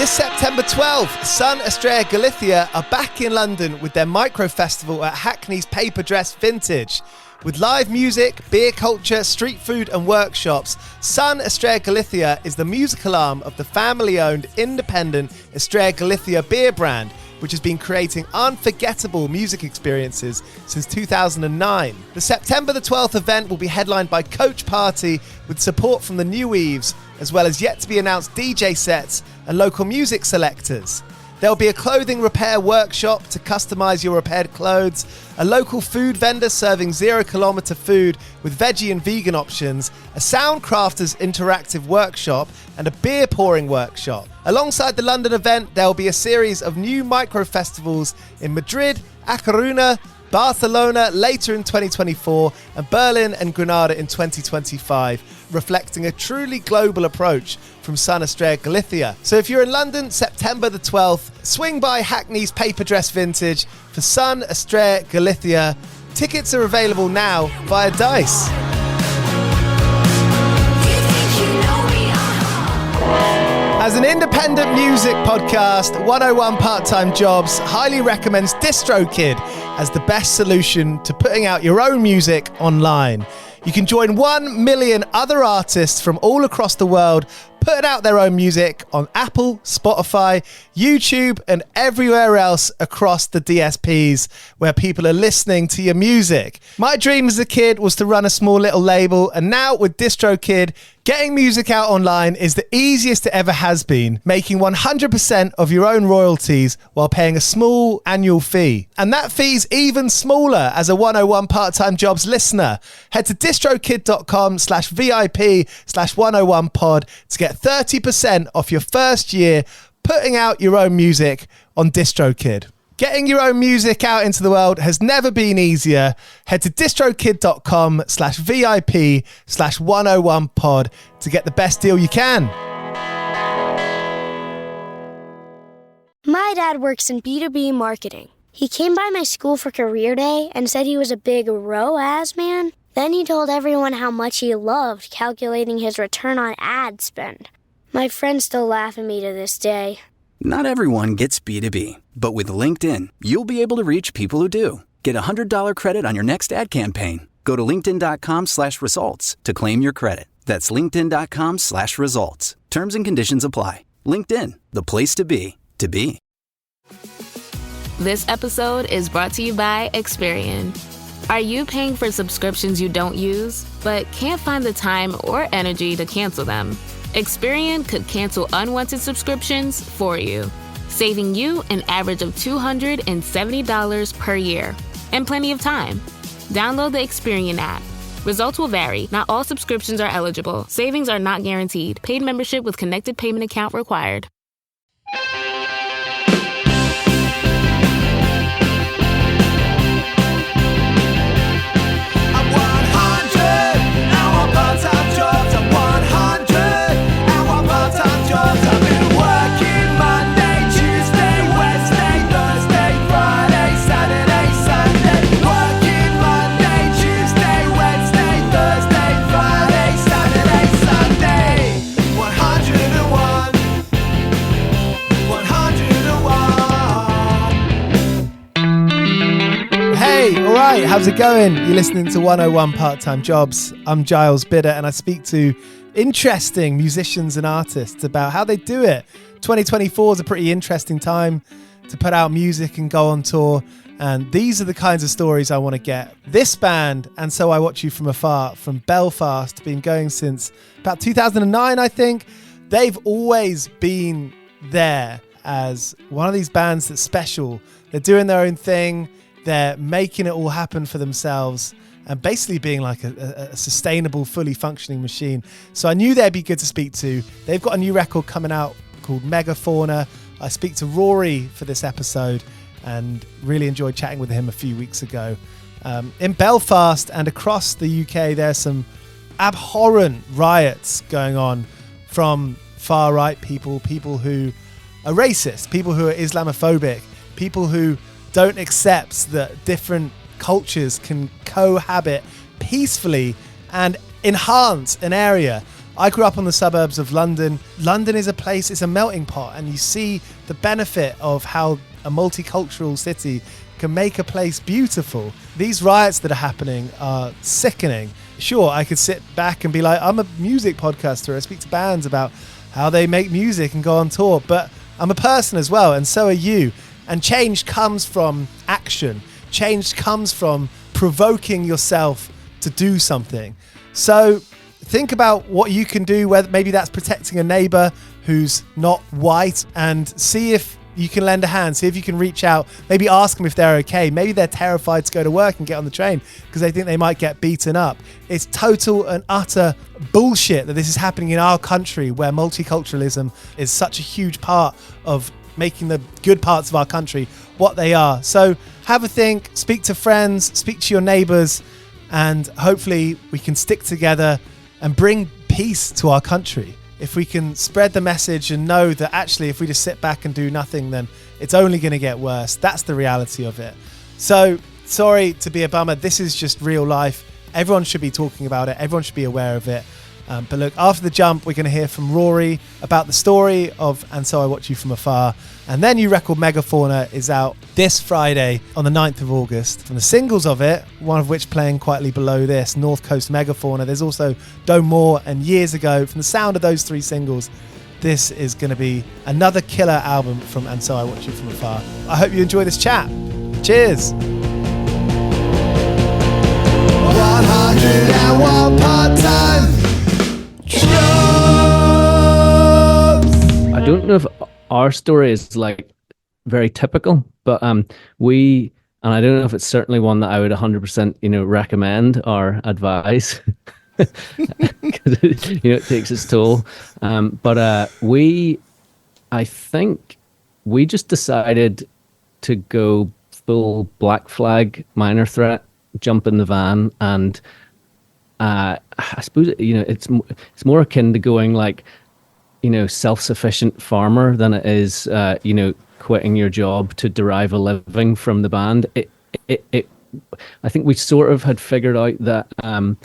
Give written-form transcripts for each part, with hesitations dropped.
This September 12th, SON Estrella Galicia are back in London with their micro festival at Hackney's Paper Dress Vintage. With live music, beer culture, street food and workshops, SON Estrella Galicia is the musical arm of the family-owned independent Estrella Galicia beer brand, which has been creating unforgettable music experiences since 2009. The September the 12th event will be headlined by Coach Party with support from the New Eves, as well as yet-to-be-announced DJ sets and local music selectors. There'll be a clothing repair workshop to customise your repaired clothes, a local food vendor serving 0 kilometre food with veggie and vegan options, a Soundcrafters interactive workshop, and a beer pouring workshop. Alongside the London event, there'll be a series of new micro-festivals in Madrid, A Coruña, Barcelona later in 2024, and Berlin and Granada in 2025, reflecting a truly global approach from SON Estrella Galicia. So if you're in London, September the 12th, swing by Hackney's Paper Dress Vintage for SON Estrella Galicia. Tickets are available now via Dice. As an independent music podcast, 101 Part-Time Jobs highly recommends DistroKid as the best solution to putting out your own music online. You can join 1 million other artists from all across the world putting out their own music on Apple, Spotify, YouTube, and everywhere else across the DSPs where people are listening to your music. My dream as a kid was to run a small little label, and now with DistroKid, getting music out online is the easiest it ever has been, making 100% of your own royalties while paying a small annual fee. And that fee's even smaller as a 101 Part-Time Jobs listener. Head to distrokid.com/VIP/101pod to get 30% off your first year putting out your own music on DistroKid. Getting your own music out into the world has never been easier. Head to distrokid.com/VIP/101pod to get the best deal you can. My dad works in B2B marketing. He came by my school for career day and said he was a big ROAS man. Then he told everyone how much he loved calculating his return on ad spend. My friends still laugh at me to this day. Not everyone gets B2B, but with LinkedIn, you'll be able to reach people who do. Get a $100 credit on your next ad campaign. Go to linkedin.com/results to claim your credit. That's linkedin.com/results. Terms and conditions apply. LinkedIn, the place to be, to be. This episode is brought to you by Experian. Are you paying for subscriptions you don't use, but can't find the time or energy to cancel them? Experian could cancel unwanted subscriptions for you, saving you an average of $270 per year and plenty of time. Download the Experian app. Results will vary. Not all subscriptions are eligible. Savings are not guaranteed. Paid membership with connected payment account required. Right, how's it going? You're listening to 101 Part-Time Jobs. I'm Giles Bidder, and I speak to interesting musicians and artists about how they do it. 2024 is a pretty interesting time to put out music and go on tour, and these are the kinds of stories I want to get. This band, And So I Watch You From Afar, from Belfast, been going since about 2009, I think. They've always been there as one of these bands that's special. They're doing their own thing. They're making it all happen for themselves and basically being like a sustainable, fully functioning machine. So I knew they'd be good to speak to. They've got a new record coming out called Megafauna. I speak to Rory for this episode and really enjoyed chatting with him a few weeks ago. In Belfast and across the UK, there's some abhorrent riots going on from far-right people who are racist, people who are Islamophobic, people who don't accept that different cultures can cohabit peacefully and enhance an area. I grew up on the suburbs of London. London is a place, it's a melting pot, and you see the benefit of how a multicultural city can make a place beautiful. These riots that are happening are sickening. Sure, I could sit back and be like, I'm a music podcaster. I speak to bands about how they make music and go on tour, but I'm a person as well, and so are you. And change comes from action. Change comes from provoking yourself to do something. So think about what you can do, whether maybe that's protecting a neighbor who's not white, and see if you can lend a hand, see if you can reach out, maybe ask them if they're okay. Maybe they're terrified to go to work and get on the train because they think they might get beaten up. It's total and utter bullshit that this is happening in our country, where multiculturalism is such a huge part of making the good parts of our country what they are. So have a think, speak to friends, speak to your neighbors, and hopefully we can stick together and bring peace to our country. If we can spread the message and know that actually if we just sit back and do nothing, then it's only going to get worse. That's the reality of it. So sorry to be a bummer. This is just real life. Everyone should be talking about it. Everyone should be aware of it. But look, after the jump, we're going to hear from Rory about the story of And So I Watch You From Afar. And their new record, Megafauna, is out this Friday on the 9th of August. From the singles of it, one of which playing quietly below this, North Coast Megafauna. There's also Don't More and Years Ago. From the sound of those three singles, this is going to be another killer album from And So I Watch You From Afar. I hope you enjoy this chat. Cheers. 101 part-time. I don't know if our story is like very typical, but we, and I don't know if it's certainly one that I would 100% recommend or advise, because it takes its toll. But I think we just decided to go full Black Flag Minor Threat, jump in the van, and I suppose it's more akin to going like self-sufficient farmer than it is quitting your job to derive a living from the band. I think we sort of had figured out that on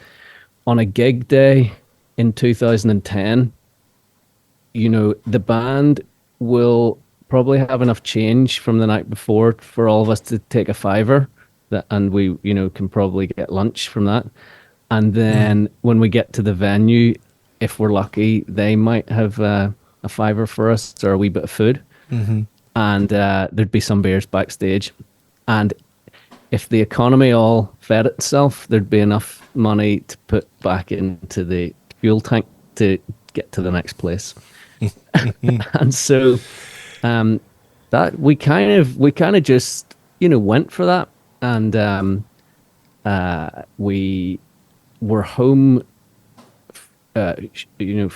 a gig day in 2010, the band will probably have enough change from the night before for all of us to take a fiver, and we can probably get lunch from that. And then when we get to the venue, if we're lucky, they might have a fiver for us or a wee bit of food. Mm-hmm. And there'd be some beers backstage. And if the economy all fed itself, there'd be enough money to put back into the fuel tank to get to the next place. And so that we kind of just went for that. And we were home. Few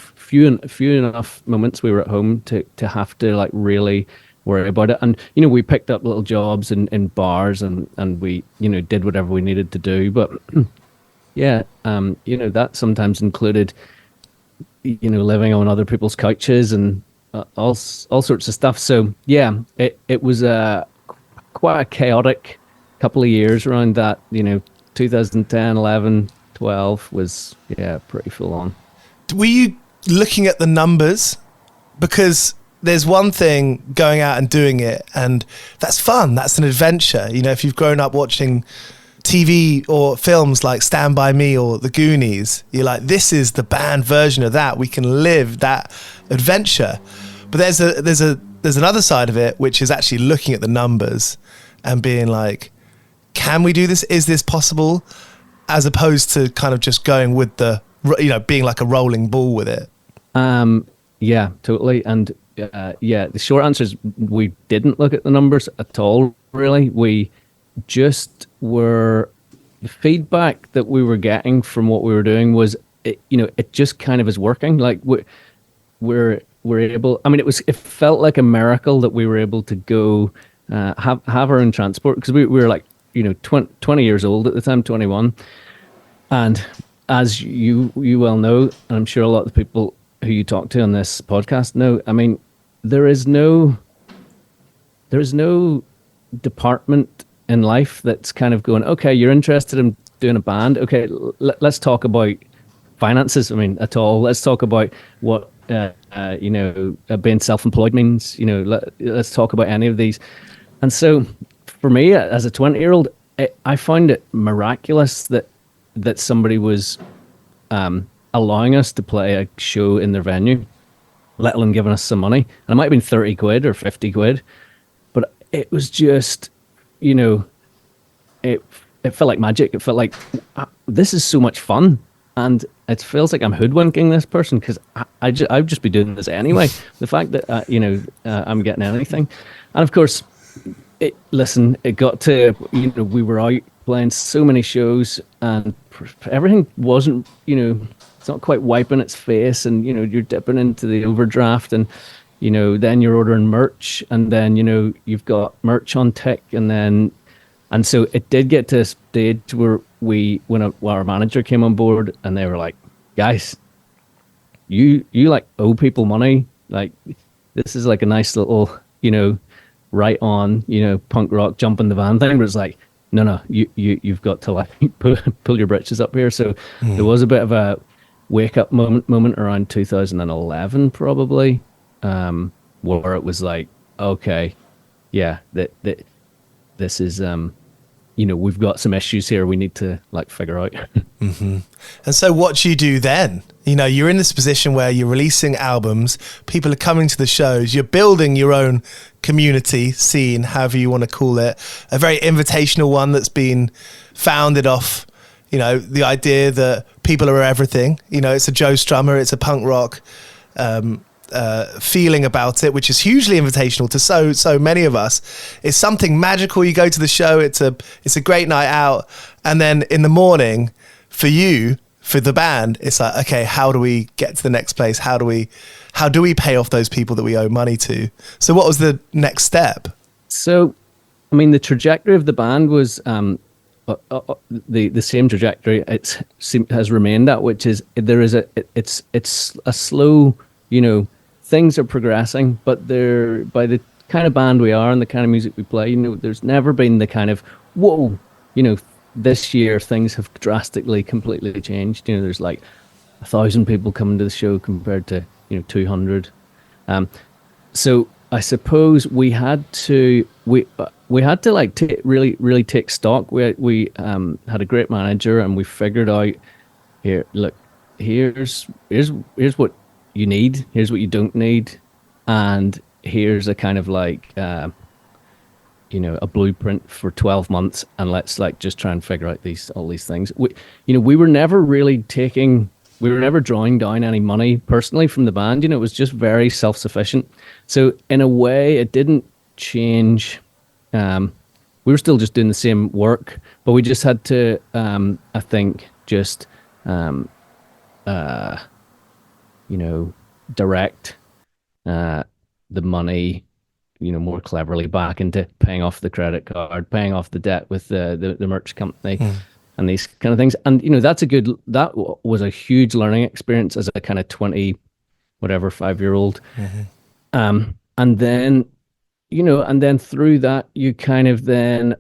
enough moments we were at home to have to like really worry about it. And we picked up little jobs in bars and we did whatever we needed to do. But yeah, that sometimes included living on other people's couches and all sorts of stuff. So yeah, it was quite a chaotic couple of years around that. 2010, 11, 12 was pretty full on. Were you looking at the numbers? Because there's one thing going out and doing it, and that's fun. That's an adventure. If you've grown up watching TV or films like Stand By Me or The Goonies, you're like, this is the band version of that. We can live that adventure. But there's another side of it, which is actually looking at the numbers and being like, can we do this? Is this possible? As opposed to kind of just going with the, being like a rolling ball with it. Yeah, totally. And the short answer is we didn't look at the numbers at all, really. We just the feedback that we were getting from what we were doing was, it just kind of is working. Like we're able, it felt like a miracle that we were able to go have our own transport, because we were like, 20 years old at the time, 21. And as you well know, and I'm sure a lot of the people who you talk to on this podcast know, there is no department in life that's kind of going, okay, you're interested in doing a band. Okay, let's talk about finances, I mean, at all. Let's talk about what being self-employed means. Let's talk about any of these. And so, for me, as a 20-year-old, I found it miraculous that somebody was allowing us to play a show in their venue, let alone giving us some money. And it might have been 30 quid or 50 quid, but it was just, it felt like magic. It felt like, this is so much fun. And it feels like I'm hoodwinking this person, because I'd just be doing this anyway. The fact that, I'm getting anything. And of course, it got to, we were out playing so many shows, and everything wasn't, it's not quite wiping its face, and, you're dipping into the overdraft, and, then you're ordering merch, and then, you've got merch on tick, and so it did get to a stage where when our manager came on board, and they were like, guys, you like owe people money. Like, this is like a nice little, right on, punk rock jump in the van thing, but it's like, no, you've got to like pull your britches up here. So there was a bit of a wake up moment around 2011 probably, where it was like, okay, yeah, that this is we've got some issues here we need to like figure out. Mm-hmm. And so what do you do then? You're in this position where you're releasing albums, people are coming to the shows, you're building your own community scene, however you want to call it, a very invitational one that's been founded off, the idea that people are everything. It's a Joe Strummer, it's a punk rock feeling about it, which is hugely invitational to so many of us. It's something magical. You go to the show, it's a great night out, and then in the morning, for the band, it's like, okay, how do we get to the next place? How do we pay off those people that we owe money to? So what was the next step? So, I mean, the trajectory of the band was the same trajectory has remained at, which is it's a slow, things are progressing, but they're, by the kind of band we are and the kind of music we play, there's never been the kind of, whoa, this year things have drastically, completely changed. There's like 1,000 people coming to the show compared to, 200. So I suppose we had to like really take stock. We had a great manager, and we figured out, here, look, here's what you need, here's what you don't need, and here's a kind of like a blueprint for 12 months, and let's like just try and figure out all these things. We were never drawing down any money personally from the band. It was just very self-sufficient. So in a way, it didn't change. We were still just doing the same work, but we just had to, I think, just direct the money, more cleverly back into paying off the credit card, paying off the debt with the merch company, and these kind of things. And that was a huge learning experience as a kind of 5-year-old. And then through that, you kind of then,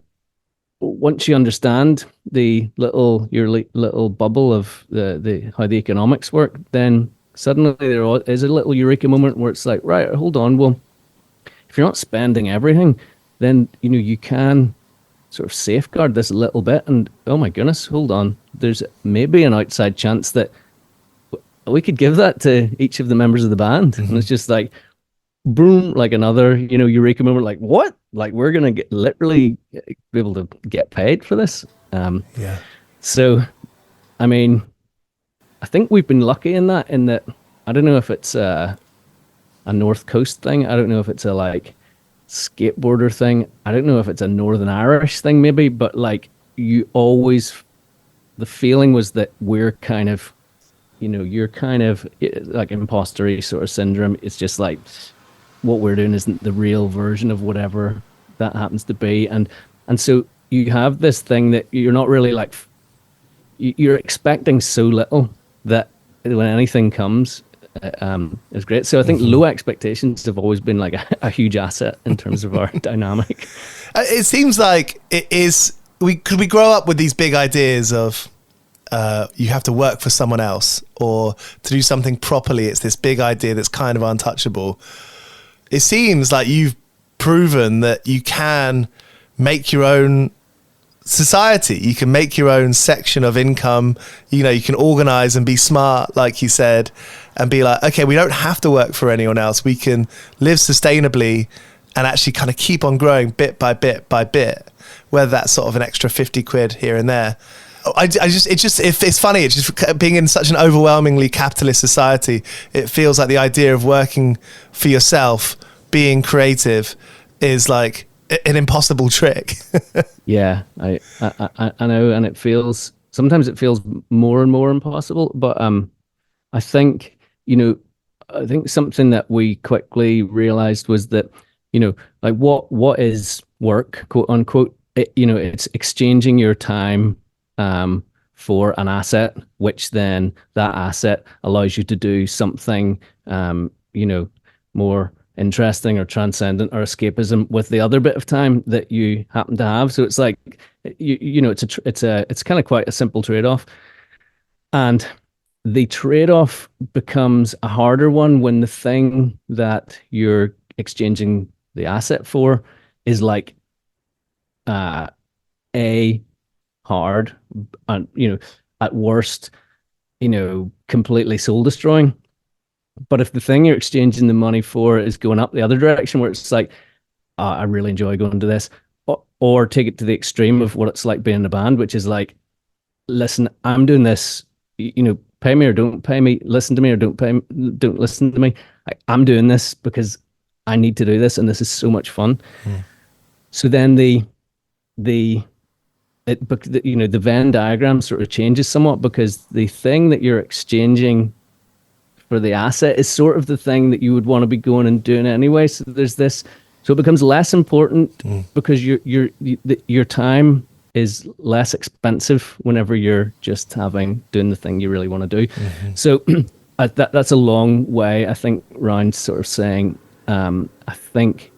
once you understand your little bubble of the how the economics work, then suddenly there is a little eureka moment where it's like, right, hold on, well, if you're not spending everything, then you can sort of safeguard this a little bit, and oh my goodness, hold on, there's maybe an outside chance that we could give that to each of the members of the band. And it's just like, boom, like another eureka moment, like, what, like we're gonna literally be able to get paid for this. So I mean, I think we've been lucky in that I don't know if it's a North Coast thing, I don't know if it's a like skateboarder thing, I don't know if it's a Northern Irish thing maybe, but like the feeling was that we're kind of, you're kind of like imposter-y sort of syndrome. It's just like, what we're doing isn't the real version of whatever that happens to be, and so you have this thing that you're not really like, you're expecting so little that when anything comes, is great. So I think low expectations have always been like a huge asset in terms of our dynamic. It seems like it is. We grow up with these big ideas of you have to work for someone else, or to do something properly, it's this big idea that's kind of untouchable. It seems like you've proven that you can make your own society. You can make your own section of income. You know, you can organize and be smart, like you said, and be like, okay, we don't have to work for anyone else. We can live sustainably and actually kind of keep on growing bit by bit by bit, whether that's sort of an extra 50 quid here and there. It's funny. It's just being in such an overwhelmingly capitalist society. It feels like the idea of working for yourself, being creative, is like an impossible trick. Yeah, I know, and sometimes it feels more and more impossible. But I think something that we quickly realized was that, like what is work, quote unquote. It's exchanging your time for an asset, which then that asset allows you to do something more interesting or transcendent or escapism with the other bit of time that you happen to have. So it's like it's kind of quite a simple trade-off, and the trade-off becomes a harder one when the thing that you're exchanging the asset for is like hard and at worst completely soul destroying. But if the thing you're exchanging the money for is going up the other direction, where it's like, I really enjoy going to this, or take it to the extreme of what it's like being in a band, which is like, listen, I'm doing this, pay me or don't pay me, listen to me or don't listen to me. I'm doing this because I need to do this, and this is so much fun. So then the Venn diagram sort of changes somewhat, because the thing that you're exchanging for the asset is sort of the thing that you would want to be going and doing anyway. So there's this, so it becomes less important because your time is less expensive whenever you're just doing the thing you really want to do. So that's a long way, I think, round sort of saying, I think,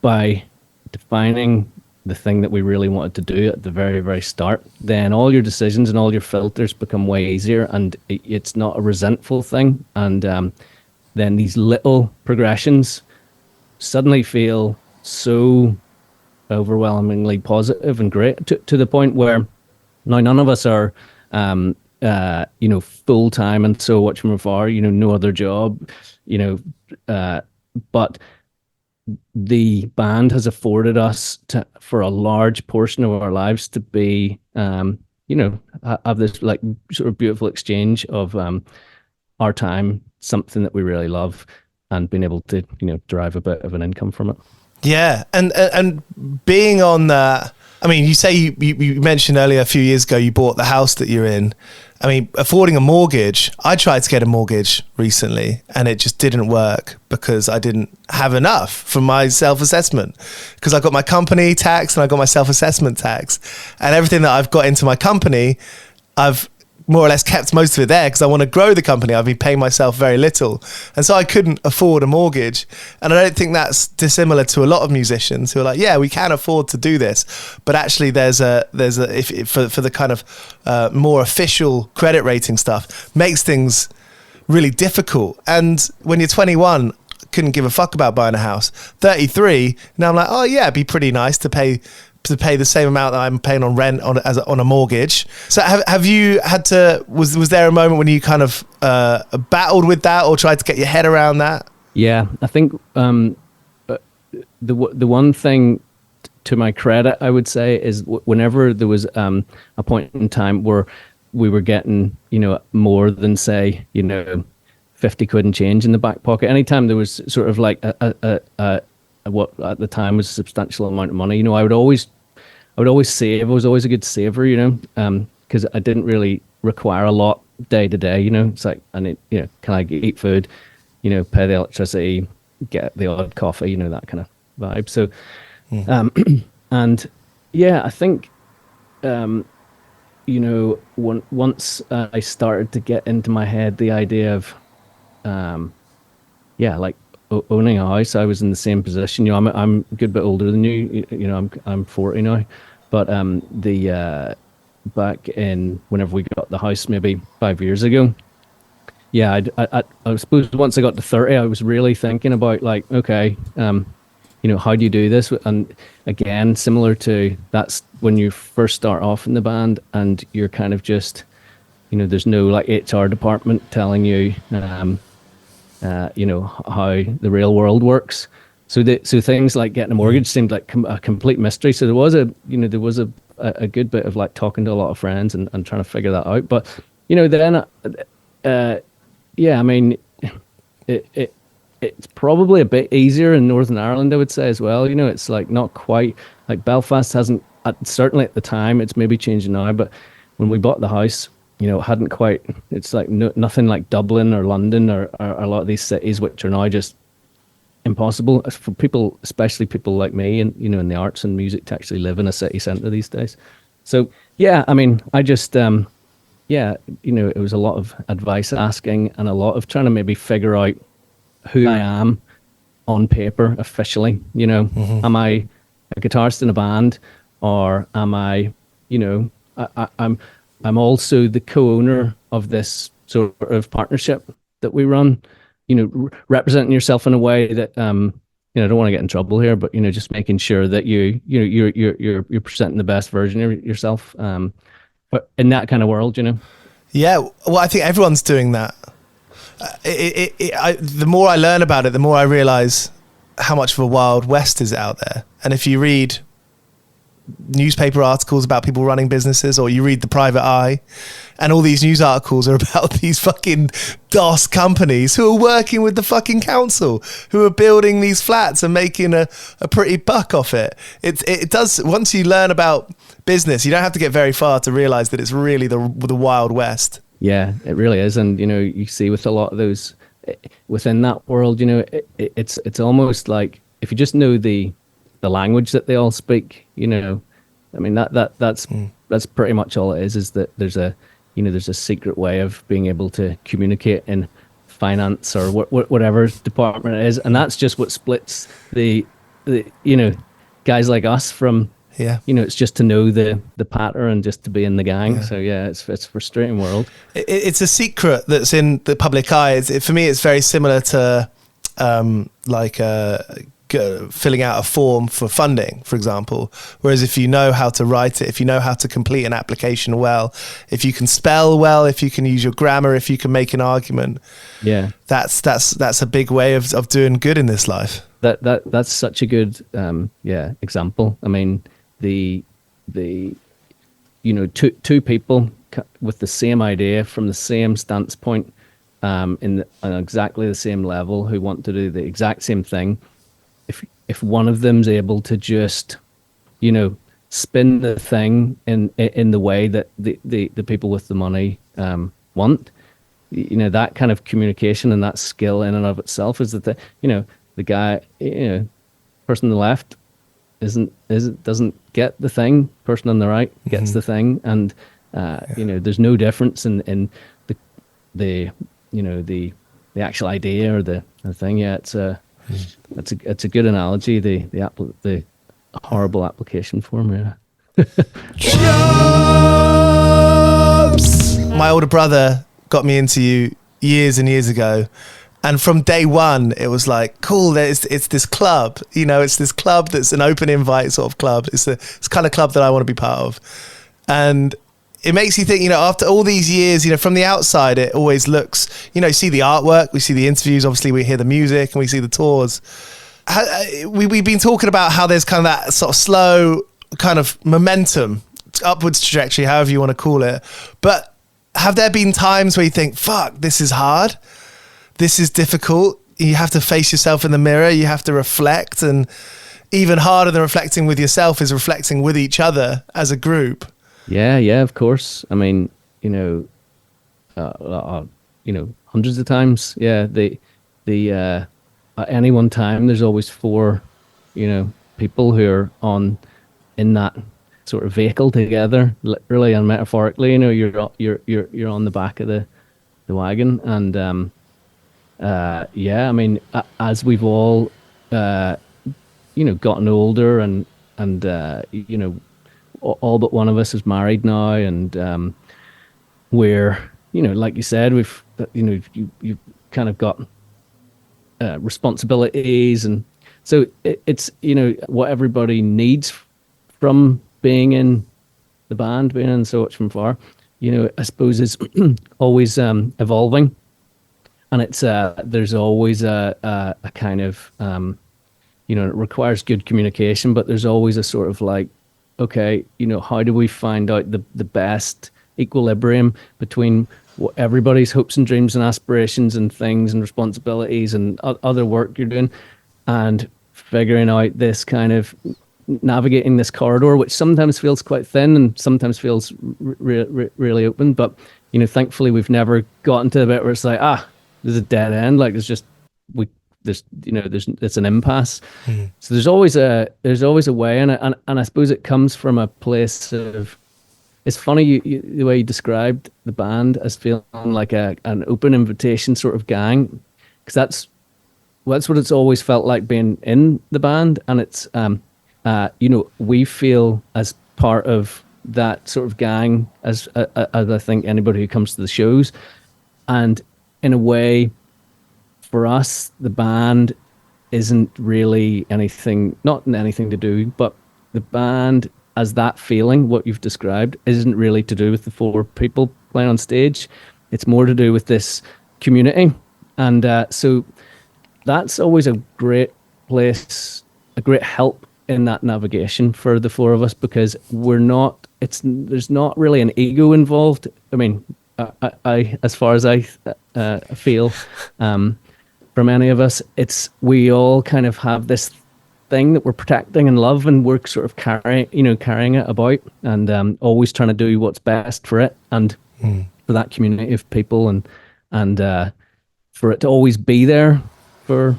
by defining the thing that we really wanted to do at the very, very start, then all your decisions and all your filters become way easier, and it's not a resentful thing. And then these little progressions suddenly feel so overwhelmingly positive and great, to the point where now none of us are full time, and so watch from afar, no other job, but the band has afforded us for a large portion of our lives to be, have this like sort of beautiful exchange of our time, something that we really love, and being able to, derive a bit of an income from it. Yeah, and being on that. I mean, you say you mentioned earlier a few years ago you bought the house that you're in. I mean, affording a mortgage, I tried to get a mortgage recently and it just didn't work because I didn't have enough for my self-assessment, because I got my company tax and I got my self-assessment tax, and everything that I've got into my company, I've more or less kept most of it there because I want to grow the company. I've been paying myself very little, and so I couldn't afford a mortgage. And I don't think that's dissimilar to a lot of musicians who are like, yeah, we can afford to do this, but actually there's a for the kind of more official credit rating stuff makes things really difficult. And when you're 21, couldn't give a fuck about buying a house. 33, now I'm like, oh yeah, it'd be pretty nice to pay the same amount that I'm paying on rent on a mortgage. So have you had to, was there a moment when you kind of battled with that or tried to get your head around that? Yeah, I think the one thing to my credit, I would say, is whenever there was a point in time where we were getting, more than, say, 50 quid and change in the back pocket, anytime there was sort of like a what at the time was a substantial amount of money, I would always save. I was always a good saver, because I didn't really require a lot day to day. It's like, I need, can I eat food, pay the electricity, get the odd coffee, that kind of vibe. So, and yeah, I think, once I started to get into my head the idea of, like owning a house, I was in the same position. I'm a good bit older than you. I'm 40 now, but back in whenever we got the house, maybe 5 years ago. Yeah, I suppose once I got to 30, I was really thinking about like, okay, how do you do this? And again, similar to that's when you first start off in the band and you're kind of just, there's no like HR department telling you, how the real world works. So things like getting a mortgage seemed like a complete mystery. So there was a good bit of like talking to a lot of friends and trying to figure that out. But, then, yeah, I mean, it's probably a bit easier in Northern Ireland, I would say as well. It's like not quite like Belfast hasn't, certainly at the time, it's maybe changing now, but when we bought the house, it hadn't quite, it's like nothing like Dublin or London or a lot of these cities, which are now just impossible for people, especially people like me and, in the arts and music, to actually live in a city centre these days. So, yeah, I mean, I just, it was a lot of advice asking and a lot of trying to maybe figure out who I am on paper officially. Am I a guitarist in a band, or am I, I'm also the co-owner of this sort of partnership that we run. Representing yourself in a way that I don't want to get in trouble here, but just making sure that you're presenting the best version of yourself. But in that kind of world, Yeah, well, I think everyone's doing that. The more I learn about it, the more I realize how much of a wild west is out there. And if you read newspaper articles about people running businesses, or you read the Private Eye, and all these news articles are about these fucking DOS companies who are working with the fucking council, who are building these flats and making a pretty buck off it. It does, once you learn about business, you don't have to get very far to realize that it's really the Wild West. Yeah, it really is. And, you see with a lot of those within that world, it's almost like if you just know the language that they all speak, I mean, that's pretty much all it is that there's a secret way of being able to communicate in finance or whatever department it is. And that's just what splits the guys like us from, it's just to know the patter and just to be in the gang. So yeah, it's a frustrating world. It's a secret that's in the public eye. For me, it's very similar to filling out a form for funding, for example. Whereas if you know how to write it, if you know how to complete an application well, if you can spell well, if you can use your grammar, if you can make an argument, that's a big way of doing good in this life. That's such a good example. I mean, the two people with the same idea from the same stance point, on exactly the same level, who want to do the exact same thing. If one of them's able to just, spin the thing in the way that the people with the money want, that kind of communication and that skill in and of itself is that the guy, person on the left doesn't get the thing, person on the right gets the thing, and there's no difference in the actual idea or the thing. Yeah, it's a good analogy. The horrible application form. Yeah. My older brother got me into you years and years ago, and from day one it was like, cool, it's this club, it's this club that's an open invite sort of club. It's kind of club that I want to be part of, and it makes you think, after all these years, from the outside, it always looks, see the artwork, we see the interviews, obviously we hear the music and we see the tours. We've been talking about how there's kind of that sort of slow kind of momentum, upwards trajectory, however you want to call it. But have there been times where you think, fuck, this is hard, this is difficult, you have to face yourself in the mirror, you have to reflect, and even harder than reflecting with yourself is reflecting with each other as a group? Yeah, of course. I mean, hundreds of times. Yeah, at any one time, there's always four, people who are in that sort of vehicle together, literally and metaphorically. You're on the back of the wagon, and I mean, as we've all, gotten older and all but one of us is married now, and we're, like you said, we've, you've kind of got responsibilities, and so it's what everybody needs from being in the band, being in So Much From Far, I suppose is always evolving, and it's there's always a kind of it requires good communication, but there's always a sort of like, okay, how do we find out the best equilibrium between what everybody's hopes and dreams and aspirations and things and responsibilities and other work you're doing, and figuring out this kind of navigating this corridor, which sometimes feels quite thin and sometimes feels really open. But thankfully we've never gotten to the bit where it's like, there's a dead end. Like it's an impasse. So there's always a way, and I suppose it comes from a place of, it's funny the way you described the band as feeling like an open invitation sort of gang, because that's what it's always felt like being in the band, and it's we feel as part of that sort of gang as I think anybody who comes to the shows, and in a way, for us, the band isn't really anything to do, but the band as that feeling, what you've described, isn't really to do with the 4 people playing on stage. It's more to do with this community. And so that's always a great place, a great help in that navigation for the 4 of us, because there's not really an ego involved. I mean, I as far as I feel, from any of us, we all kind of have this thing that we're protecting and love, and we're sort of carrying it about, and always trying to do what's best for it and for that community of people, and for it to always be there for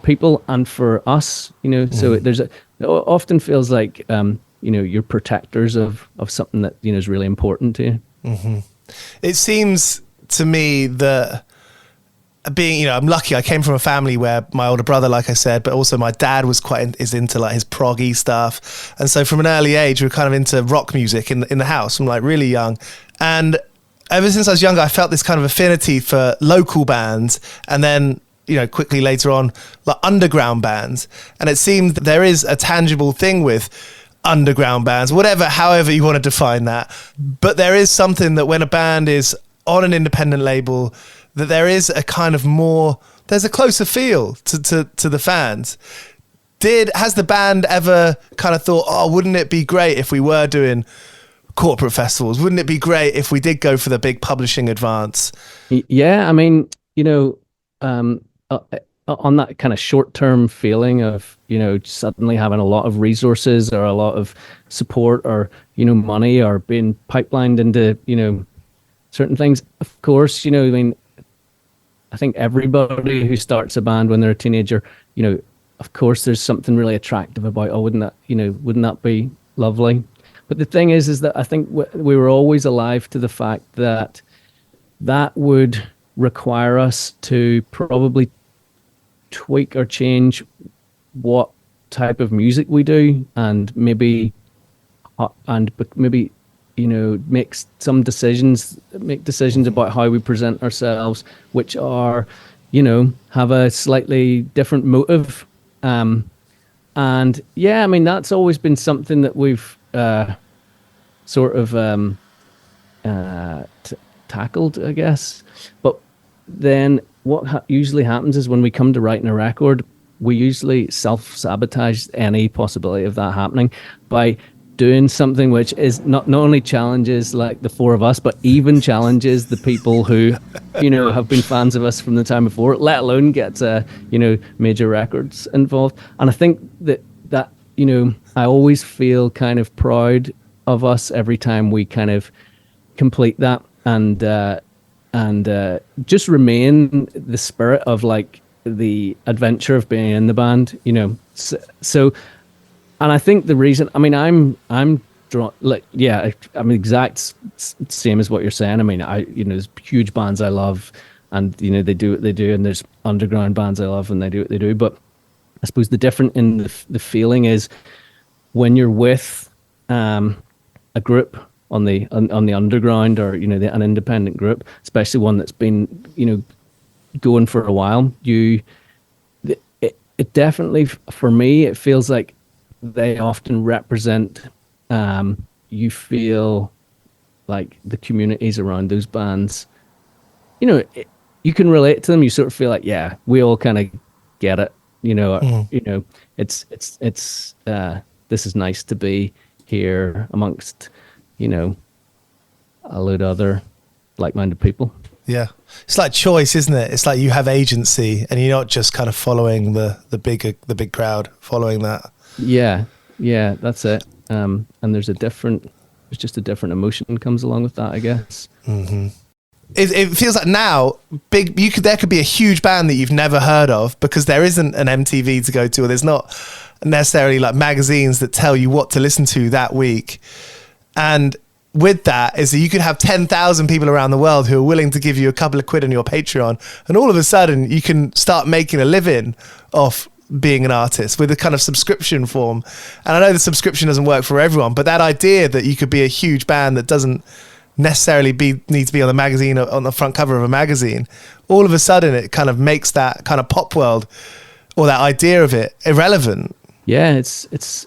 people and for us, So it often feels like you're protectors of something that is really important to you. It seems to me that being, I'm lucky. I came from a family where my older brother, like I said, but also my dad was is into like his proggy stuff, and so from an early age we were kind of into rock music in the house from like really young, and ever since I was younger I felt this kind of affinity for local bands, and then quickly later on like underground bands, and it seemed that there is a tangible thing with underground bands, however you want to define that, but there is something that when a band is on an independent label, that there is a kind of there's a closer feel to the fans. Has the band ever kind of thought, wouldn't it be great if we were doing corporate festivals? Wouldn't it be great if we did go for the big publishing advance? Yeah, I mean, on that kind of short-term feeling of, suddenly having a lot of resources or a lot of support or, money or being pipelined into, certain things. Of course, I think everybody who starts a band when they're a teenager, of course there's something really attractive about, wouldn't that be lovely? But the thing is that I think we were always alive to the fact that would require us to probably tweak or change what type of music we do, and maybe make decisions about how we present ourselves, which are, have a slightly different motive. And yeah, I mean, that's always been something that we've sort of tackled, I guess. But then what usually happens is when we come to writing a record, we usually self-sabotage any possibility of that happening by doing something which is not only challenges like the 4 of us, but even challenges the people who, have been fans of us from the time before, let alone get, major records involved. And I think that, I always feel kind of proud of us every time we kind of complete that and just remain the spirit of like the adventure of being in the band, so and I think the reason, I mean, I'm drawn, like, yeah, I'm exact same as what you're saying. I mean, there's huge bands I love, and they do what they do, and there's underground bands I love, and they do what they do. But I suppose the difference in the feeling is when you're with a group on the underground, or an independent group, especially one that's been going for a while, it definitely, for me, it feels like they often represent, you feel like the communities around those bands, you can relate to them. You sort of feel like, yeah, we all kind of get it, it's this is nice to be here amongst, a load of other like-minded people. Yeah. It's like choice, isn't it? It's like you have agency and you're not just kind of following the big crowd, following that. Yeah, that's it. And there's just a different emotion comes along with that, I guess. Mm-hmm. It feels like now there could be a huge band that you've never heard of because there isn't an MTV to go to, or there's not necessarily like magazines that tell you what to listen to that week. And with that is that you could have 10,000 people around the world who are willing to give you a couple of quid on your Patreon, and all of a sudden you can start making a living off being an artist with a kind of subscription form. And I know the subscription doesn't work for everyone, but that idea that you could be a huge band that doesn't necessarily need to be on the magazine or on the front cover of a magazine, all of a sudden it kind of makes that kind of pop world or that idea of it irrelevant. Yeah, it's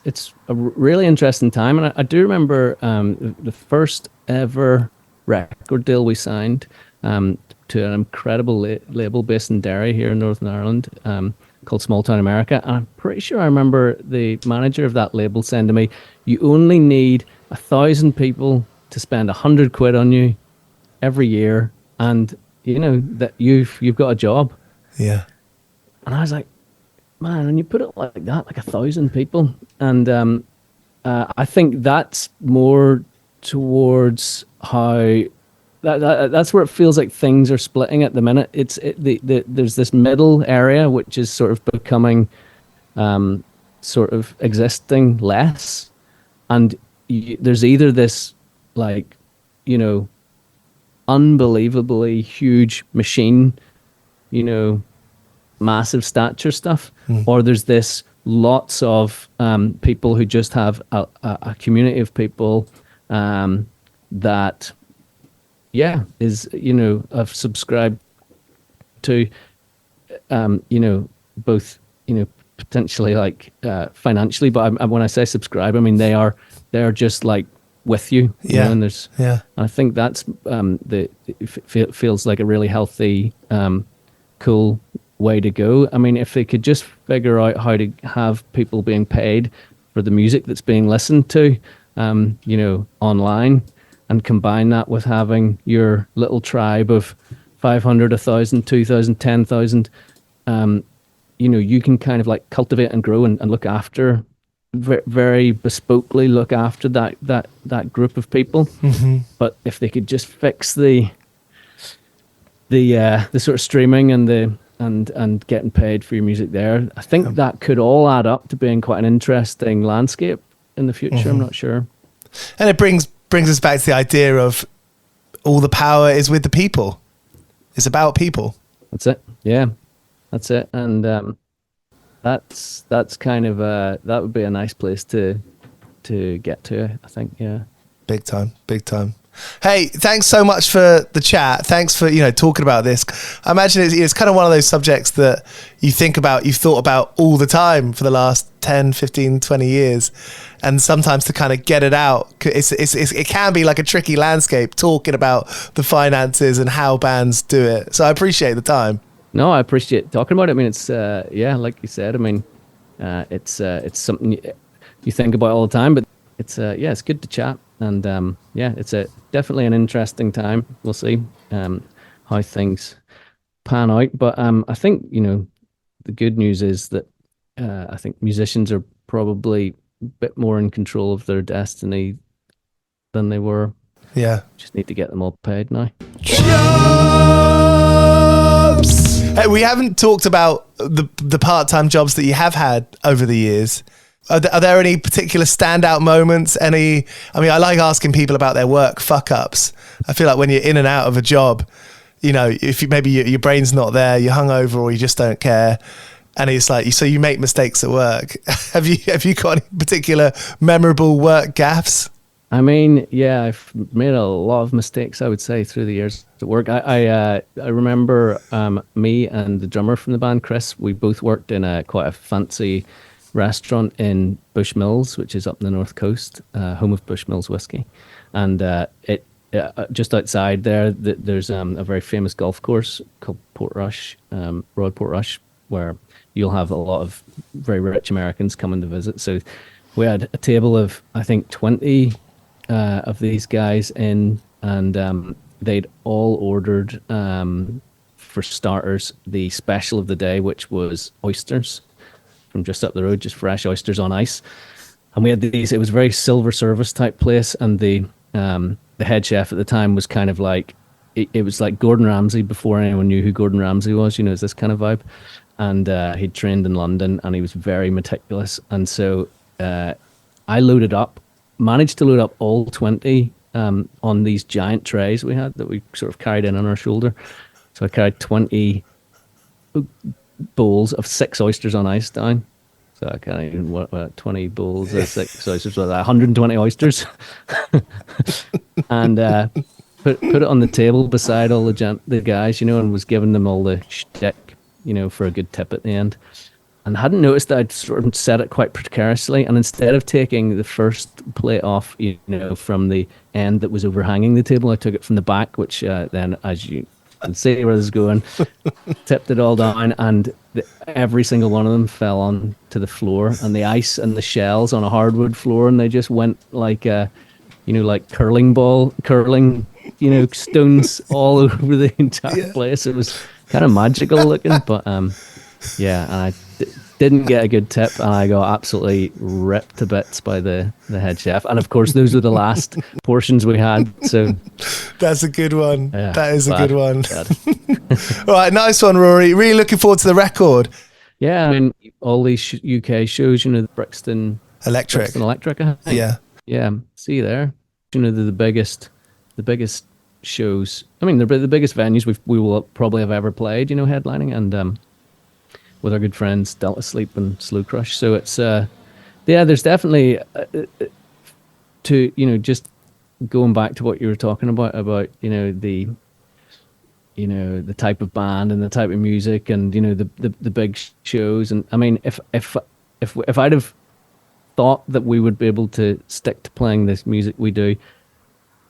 a really interesting time, and I do remember the first ever record deal we signed to an incredible label based in Derry here in Northern Ireland, called Small Town America. And I'm pretty sure I remember the manager of that label saying to me, "You only need 1,000 people to spend 100 quid on you every year, and that you've got a job." Yeah. And I was like, man, and you put it like that, like 1,000 people, and I think that's more towards how that's where it feels like things are splitting at the minute. There's this middle area which is sort of becoming sort of existing less, and there's either this like unbelievably huge machine, massive stature stuff, or there's this lots of people who just have a community of people that is have subscribed to both potentially like financially, but when I say subscribe, I mean they are just like with you, and there's I think that's it feels like a really healthy cool way to go. I mean, if they could just figure out how to have people being paid for the music that's being listened to, online, and combine that with having your little tribe of 500, 1,000, 2,000, 10,000, you can kind of like cultivate and grow and look after, very bespokely look after that group of people. Mm-hmm. But if they could just fix the sort of streaming and getting paid for your music there, I think that could all add up to being quite an interesting landscape in the future. Mm-hmm. I'm not sure. And it brings us back to the idea of all the power is with the people. It's about people. That's it. Yeah, that's it. And that's kind of that would be a nice place to get to, I think. Yeah. Big time. Hey, thanks so much for the chat. Thanks for, talking about this. I imagine it's kind of one of those subjects that you've thought about all the time for the last 10, 15, 20 years. And sometimes to kind of get it out, it can be like a tricky landscape talking about the finances and how bands do it. So I appreciate the time. No, I appreciate talking about it. I mean, it's, like you said, I mean, it's something you think about all the time, but it's good to chat. And it's definitely an interesting time. We'll see how things pan out. But I think, the good news is that I think musicians are probably a bit more in control of their destiny than they were. Yeah. Just need to get them all paid now. Jobs! Hey, we haven't talked about the part-time jobs that you have had over the years. Are there any particular standout moments? I like asking people about their work fuck-ups. I feel like when you're in and out of a job, if maybe your brain's not there, you're hungover or you just don't care, and it's like, so you make mistakes at work. Have you got any particular memorable work gaffes? I mean, yeah, I've made a lot of mistakes, I would say, through the years at work. I remember me and the drummer from the band, Chris, we both worked in quite a fancy restaurant in Bushmills, which is up in the north coast, home of Bushmills whiskey. And it just outside there, there's a very famous golf course called Portrush, Royal Portrush, where you'll have a lot of very rich Americans coming to visit. So we had a table of, I think, 20 of these guys in, and they'd all ordered, for starters, the special of the day, which was oysters from just up the road, just fresh oysters on ice. And we had these, it was a very silver service type place, and the head chef at the time was kind of like, it was like Gordon Ramsay before anyone knew who Gordon Ramsay was, it's this kind of vibe. And he'd trained in London, and he was very meticulous. And so I managed to load up all 20 on these giant trays we had that we sort of carried in on our shoulder. So I carried 20 bowls of 6 oysters on ice down. So I can't even, 20 bowls of 6 oysters, so 120 oysters. And put it on the table beside all the guys, and was giving them all the shtick, for a good tip at the end. And hadn't noticed that I'd sort of set it quite precariously. And instead of taking the first plate off, from the end that was overhanging the table, I took it from the back, which then, as you can see where this is going, tipped it all down, and every single one of them fell on to the floor, and the ice and the shells on a hardwood floor, and they just went like, like curling, stones all over the entire place. It was kind of magical looking, but yeah, and I didn't get a good tip, and I got absolutely ripped to bits by the head chef. And of course, those were the last portions we had. So that's a good one. Yeah, that is a good one. Bad. All right, nice one, Rory. Really looking forward to the record. Yeah, I mean, all these UK shows, the Brixton Electric, I think. Yeah. See you there. They're the biggest shows. I mean, they're the biggest venues we will probably have ever played. Headlining, and with our good friends Delta Sleep and Slow Crush. So it's there's definitely to just going back to what you were talking about the type of band and the type of music, and the big shows. And I mean, if I'd have thought that we would be able to stick to playing this music we do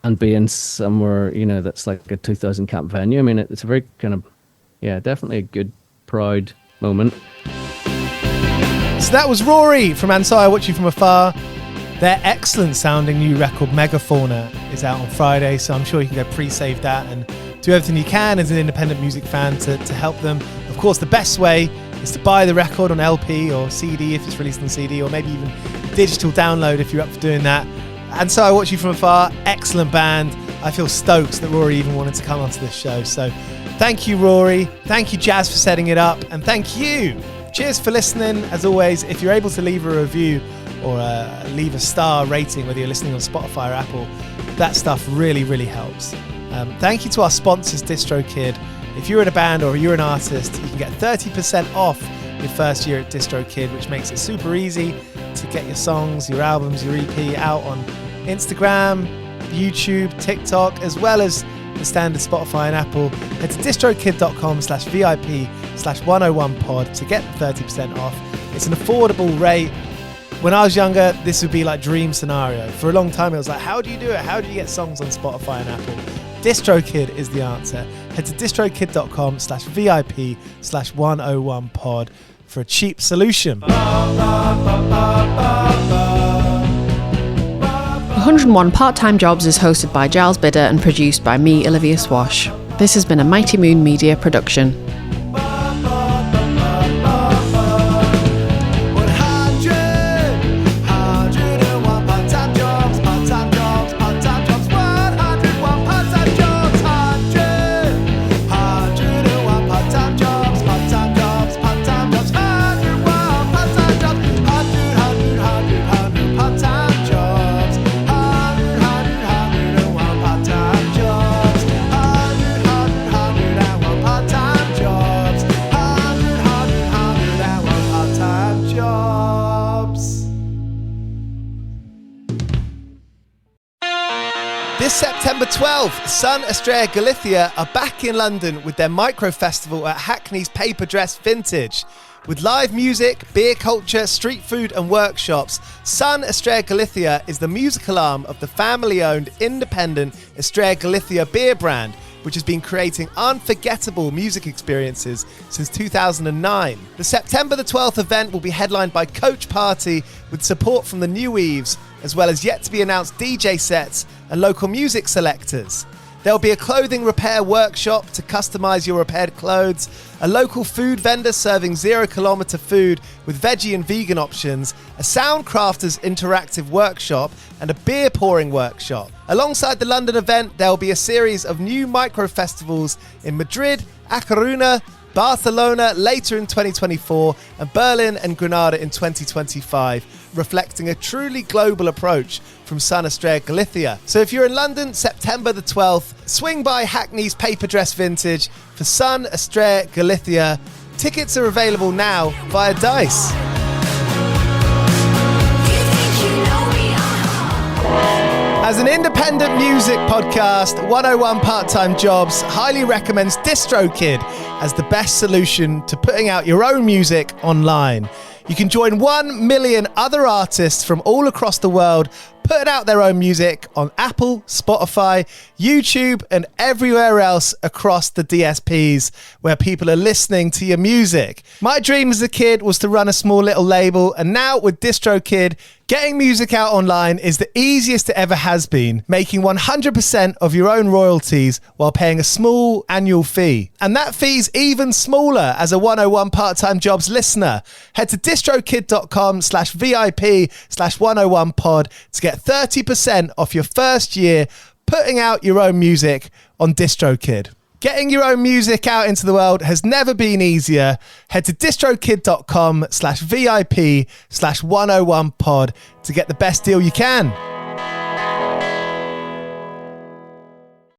and be in somewhere that's like a 2,000 cap venue, I mean, it's a very kind of definitely a good, proud moment. So that was Rory from And So I Watch You From Afar. Their excellent sounding new record Megafauna is out on Friday, so I'm sure you can go pre-save that and do everything you can as an independent music fan to help them. Of course, the best way is to buy the record on LP or CD if it's released on CD, or maybe even digital download if you're up for doing that. And So I Watch You From Afar, excellent band. I feel stoked that Rory even wanted to come onto this show. So thank you, Rory. Thank you, Jazz, for setting it up. And thank you. Cheers for listening. As always, if you're able to leave a review or leave a star rating, whether you're listening on Spotify or Apple, that stuff really, really helps. Thank you to our sponsors, DistroKid. If you're in a band or you're an artist, you can get 30% off your first year at DistroKid, which makes it super easy to get your songs, your albums, your EP out on Instagram, YouTube, TikTok, as well as the standard Spotify and Apple. Head to distrokid.com/VIP/101pod to get 30% off. It's an affordable rate. When I was younger, this would be like dream scenario. For a long time, it was like, how do you do it? How do you get songs on Spotify and Apple? DistroKid is the answer. Head to distrokid.com/VIP/101pod for a cheap solution. 101 Part-Time Jobs is hosted by Giles Bidder and produced by me, Olivia Swash. This has been a Mighty Moon Media production. Jobs. This September 12th, SON Estrella Galicia are back in London with their micro festival at Hackney's Paper Dress Vintage. With live music, beer culture, street food and workshops, SON Estrella Galicia is the musical arm of the family-owned independent Estrella Galicia beer brand, which has been creating unforgettable music experiences since 2009. The September the 12th event will be headlined by Coach Party with support from the New Weaves, as well as yet-to-be-announced DJ sets and local music selectors. There'll be a clothing repair workshop to customise your repaired clothes, a local food vendor serving 0 kilometre food with veggie and vegan options, a Soundcrafters interactive workshop, and a beer pouring workshop. Alongside the London event, there'll be a series of new micro-festivals in Madrid, A Coruña, Barcelona later in 2024, and Berlin and Granada in 2025, reflecting a truly global approach from SON Estrella Galicia. So if you're in London, September the 12th, swing by Hackney's Paper Dress Vintage for SON Estrella Galicia. Tickets are available now via Dice. As an independent music podcast, 101 Part-Time Jobs highly recommends DistroKid as the best solution to putting out your own music online. You can join 1 million other artists from all across the world putting out their own music on Apple, Spotify, YouTube, and everywhere else across the DSPs where people are listening to your music. My dream as a kid was to run a small little label, and now with DistroKid, getting music out online is the easiest it ever has been, making 100% of your own royalties while paying a small annual fee. And that fee's even smaller as a 101 Part-Time Jobs listener. Head to distrokid.com/VIP/101pod to get 30% off your first year putting out your own music on DistroKid. Getting your own music out into the world has never been easier. Head to distrokid.com/VIP/101pod to get the best deal you can.